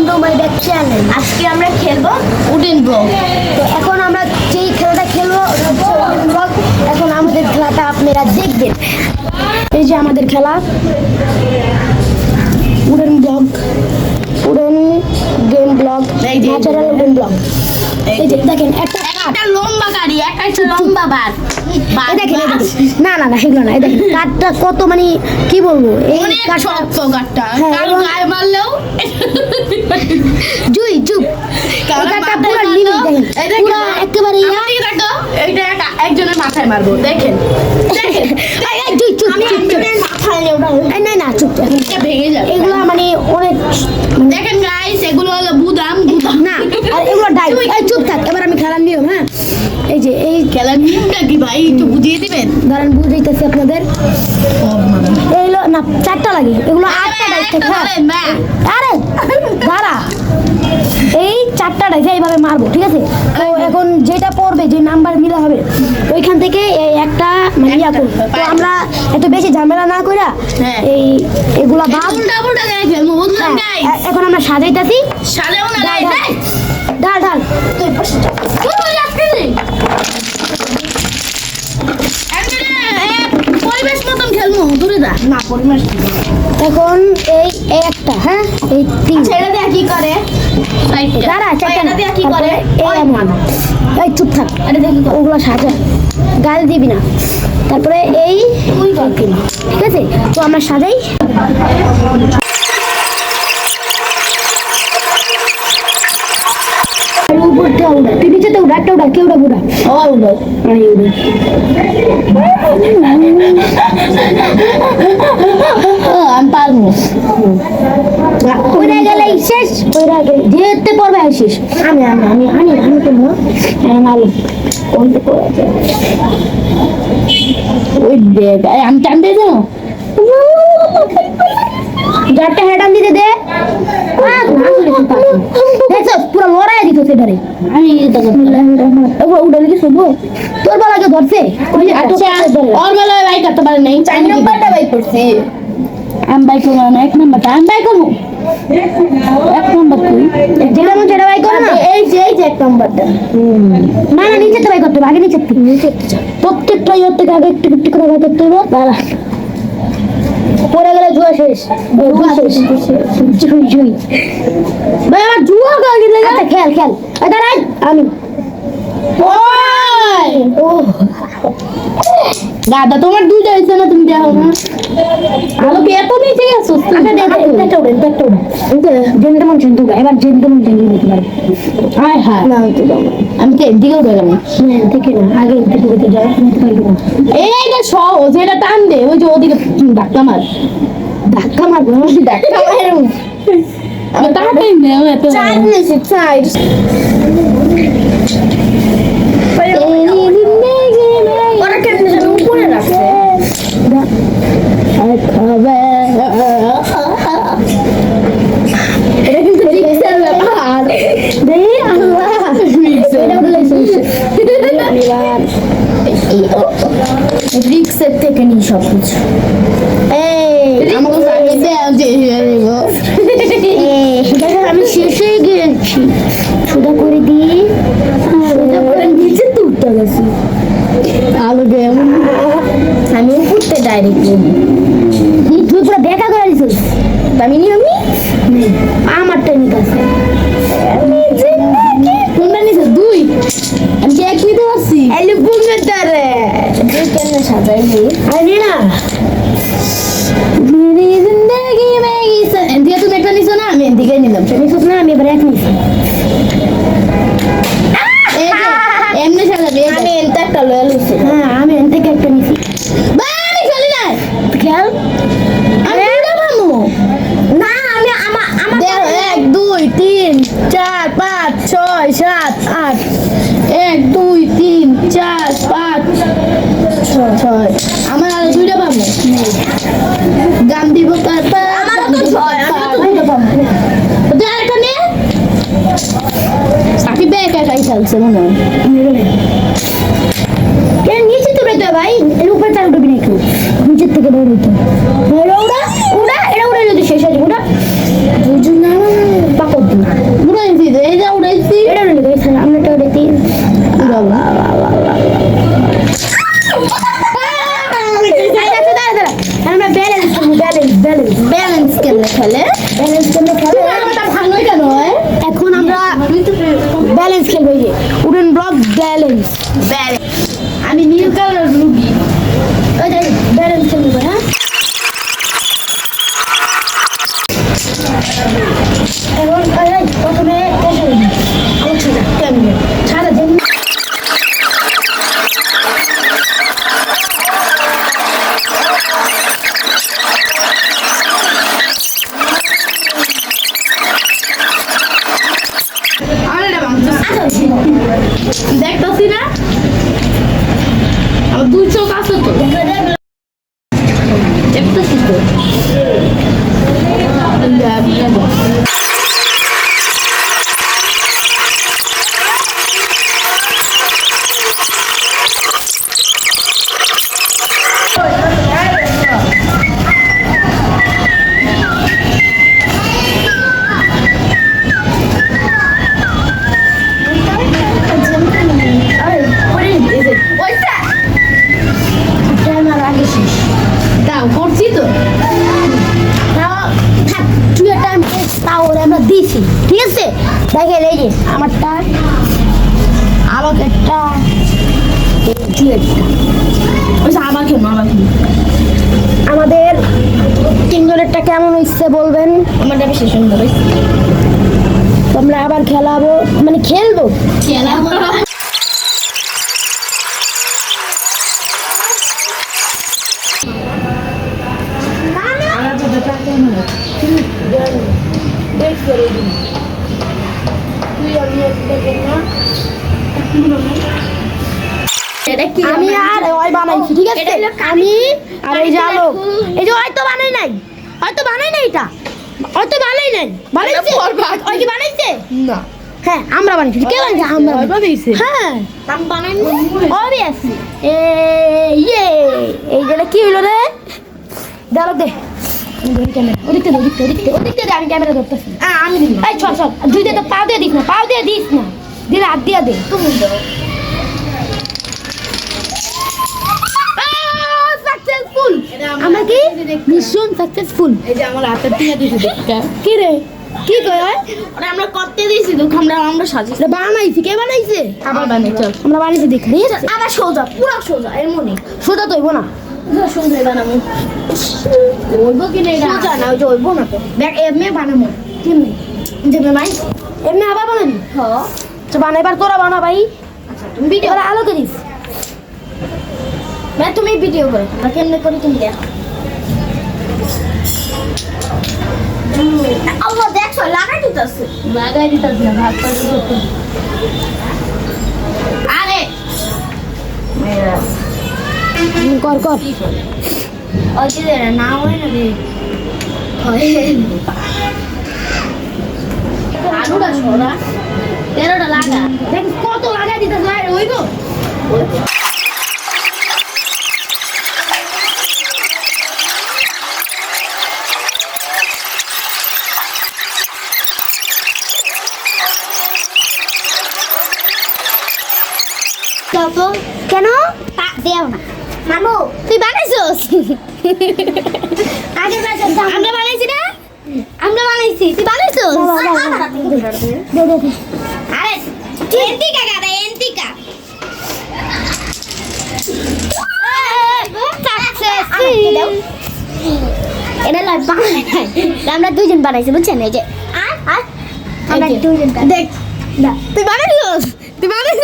Welcome to my back channel. আজকে আমরা খেলবো উডেন ব্লক। তো এখন আমরা যেই খেলাটা খেলবো উডেন ব্লক। এখন আমাদের খেলাটা আপনারা দেখবেন। এই যে আমাদের খেলা wooden block, wooden game block, natural wooden block. এই যে দেখেন একটা লম্বা গাড়ি, একটা লম্বা বাস। দেখেন না না না সেগুলো না। এই দেখেন কাঠটা কত মানে কি বলবো, এই অনেক শক্ত কাঠটা, হ্যাঁ, কারো গায়ে মারলেও জুই চুপ। কারো কাঠটা মাথায় পুরো মারলেও- লিমিট দেখেন, এই দেখেন, পুরো একেবারে আমার দিকে তাকাও, এইটা একজনের মাথায় মারবো। দেখেন দেখেন, এই জুই চুপ আমি চুপ চুপ। একজনের মাথায় ওটা এই না না চুপ। এটা ভেঙে যাবে। এগুলো মানে অনেক দেখেন গাইস, এগুলো হলো বুদাম বুদাম না, আর এগুলো ডাই। এই চুপ থাক, এবার আমি খেলার নিয়ম। হ্যাঁ, এই যে এই খেলার নিয়মটা কি ভাই একটু বুঝিয়ে দিবেন? ধরেন বুঝাইতেছি আপনাদের। এইগুলো না চারটা লাগে, এগুলো আটটা ডাইস থাকে। হ্যাঁ বলেন না। আরে দাঁড়া, এই চারটা ডাইস এইভাবে মারবো, ঠিক আছে? তো এখন যেটা পড়বে, যে নাম্বার মিলা হবে, ওইখান থেকে এই একটা মানে ইয়া করবো। তো আমরা এত বেশি ঝামেলা না কইরা হ্যাঁ। এই এগুলা বাদ। উল্টা উল্টা গায়ে খেলবো, বুঝলেন গাইস? এখন আমরা সাজাইতাছি। সালেও না ডাল গাইস। ডাল ডাল ডাল। তুই পাশে যা। তুই যাচ্ছিস? পরিবেশ মতন খেলবো, দূরে যা। না পরিমাণ এখন এই এই একটা, হ্যাঁ এই তিন। ছেড়ে দেয়া কি করে? দাঁড়া চারটা না, দেয়া কি তারপরে করে? এই এমন। এই চুপ থাক, আরে দেখি ওগুলো সাজা, গাল দিবি না। তারপরে এই ঠিক আছে? তো আমরা সাজাই। উপরটা উড়া, তুই নিচেতে উড়া, একটা উড়া, কেউ উড়া উড়া। ও উড়ো। আমি উড়ি। আমি পারবো। উড়ে গেলে শেষ, উড়ে গেলে যেতে পড়বে শেষ। আমি আমি আমি আমি আমি করবো। আলো কোনটা করে আছে? ওই দেখ, আমি টান দিয়ে যাবো। যারটা হেডান দিতে দে। দেখছো পুরো লড়াই দিত সেটারে। আমি ওগুলো উঠে দেখি শুধু তোর বাবাকে ধরছে। ওই যে আচ্ছা, ওর বেলায় বাইক করতে পারে নাই। 4 নম্বরটা বাইক করছি। আমি বাইক করবো না, 1 নম্বরটা আমি বাইক করবো। 1 নম্বর তুই যেটা মন সেটা বাই কর না। এই যে 1 নম্বরটা। না না নিচে তো বাই করতে হবে, আগে নিচে থেকে নিচে প্রত্যেকটা ইয়ের থেকে আগে একটু একটু করে বাই করতে হবে। দাঁড়া পড়ে গেলে জুয়া শেষ। জুয়া শেষ। জুই জুই ভাই আমার জুয়া আগে লাগে। আচ্ছা খেল খেল। দাঁড়াই আমি ও দাদা, তোমার দুইটা হয়েছে না, তুমি দেখো না। আলো কি এত নিচে গেছো? আচ্ছা দে দে একটা উড়ে একটা উড়ে। জেনটা মন চিন্তা করে এবার জেনটা মন চিন্তা করতে পারে। হায় হায়, না তো দাও না। আমি তো এদিকে উঠে গেলাম। হ্যাঁ দেখি না আগে একটু করতে যাও, নিতে পারবো না। এইটা সহজ, এটা টান দে, ওই যে ওদিকে ধাক্কা মার। ধাক্কা মারবো না। ধাক্কা মার। আমি তাড়াতাড়ি নে, আমি এত ওরা কেন উপরে রাখছে? এটা কিন্তু রিক্সের ব্যাপার। দে আল্লাহ এটা বলে রিক্সের থেকে নিই সব কিছু। আমাকে সাইকেল আমি শেষ হয়ে গেছি। সোজা করে দিই, সোজা করে নিচে তুলতে গেছি। আলো দে, আমি উপরতে ডাইরেক্ট তুই পুরো দেখা করে দিছিস। আমি নি আমি আমারটা নিতে আসি। কোনটা নিছে? 2 আমি কি 1 নিতে পারছি? এলি বুমের দারে তুই কেন সাজাইলি? আরে না মেরি জিন্দেগি মে গিসা, এদিকে তুমি একটা নিছো না, আমি এদিকে নিলাম। তুমি শুধু না, আমি এবার এক নিছি। এই যে এমনি সাজাবে। আমি এনতে একটা লয়াল হইছি। হ্যাঁ আমি এন থেকে একটা নিছি। ভাই আমি খেলি না, খেল আমি উড়ে মামু। না আমি আমার আমার 1 2 3 4 5 6 7 8 1 2 3 4 5 6 আমার আর দুইটা পাবো। গান দিব তারপর আমারও তো 6, দুইটা পাবো। তুই আরেকটা নে। সাকিব ভাই একা একাই খেলছে মনে হয়। কেন নিচে তুলে তো ভাই, এর উপরে চাল ডুবি না একটু নিচের থেকে বের হইতো। উড়া উড়া উড়া, এটা উড়া যদি শেষ হয়ে যাবে। উড়া দুজন না পাকড় দিই। ব্যালেন্স কেমনে খেলে ভাঙলো কেন এখন আমরা ব্যালেন্স খেলবো, এই যে উডেন ব্লক ব্যালেন্স। আমি নীল কালার লুগি ওই যে ব্যালেন্স খেলবো, হ্যাঁ এখন প্রথমে কেমনে ছাড়া যেমনি আমার এটা ভাঙতেছে দেখতেছি না আমার দুই চোখ আছে তো দেখতেছি তো দাও করছি তো আমরা দিছি, ঠিক আছে। দেখেন এই যে আমারটা, আমাকে একটা আমাকে আমাদের তিনজনেরটা কেমন হচ্ছে বলবেন। আমারটা বেশি সুন্দর হয়েছে আমরা আবার খেলাবো, মানে খেলবো। খেলা আমি আর ওই বানাইছি, ঠিক আছে। আমি আর এই যে আলো, এই যে হয়তো বানাই নাই, হয়তো বানাই নাই, এটা হয়তো বানাই নাই, বানাইছে ওই কি বানাইছে না হ্যাঁ আমরা বানাইছি, কে বানাইছে আমরা বানাইছে হ্যাঁ আমি বানাইনি অবভিয়াসলি। ইয়ে এই যেটা কি হলো রে, দাঁড়া দে ওদিকতে দে, আমি ক্যামেরা ধরতেছি। আমি দিই এই চল দুই দিয়ে তো পা দিয়ে দিস না, পাও দিয়ে দিস না, দিলে হাত দিয়ে দে। তুমি দাও সাকসেসফুল, আমরা কি মিশন সাকসেসফুল। এই যে আমার হাতে দিয়ে দিছি দেখতে কি রে কি কয় ওরা আমরা করতে দিয়েছি তো আমরা সাজি এটা বানাইছি, কে বানাইছে? আবার বানাই চল আমরা বানাইছি দেখ, ঠিক আছে। আবার সোজা পুরো সোজা এর মনে সোজা তো হইব না, সুন্দর বানাবো ওইব কি না সোজা না ওই যে ওইব না তো দেখ এমনি বানাবো কেমনি যেমনি ভাই এমনি আবার বানাবি? হ্যাঁ তো বানাইবার তোরা বানা ভাই, আচ্ছা তুমি ভিডিও এবার আলো করিস। ভাই তুমি ভিডিও করো আমরা কেমনে করি তুমি দেখো আল্লাহ দেখছো লাগাই দিতেছে না ভাত পানি করতে আরে মেরা কর ওই যে না হয় না রে আলুটা সরা 13টা লাগা দেখ কত লাগাই দিতে যায় হইব। কেন দেও না মামু, তুই বানাইছস? আগে আমরা বানাইছি না, আমরা বানাইছি, তুই বানাইছস? আরে এন্টিকা গাদা এন্টিকা এটা লয় বানাই নাই, আমরা দুইজন বানাইছি বুঝছেন। এই যে আমরা দুইজন দেখ তুই বানাইছস, তুই বানাইছস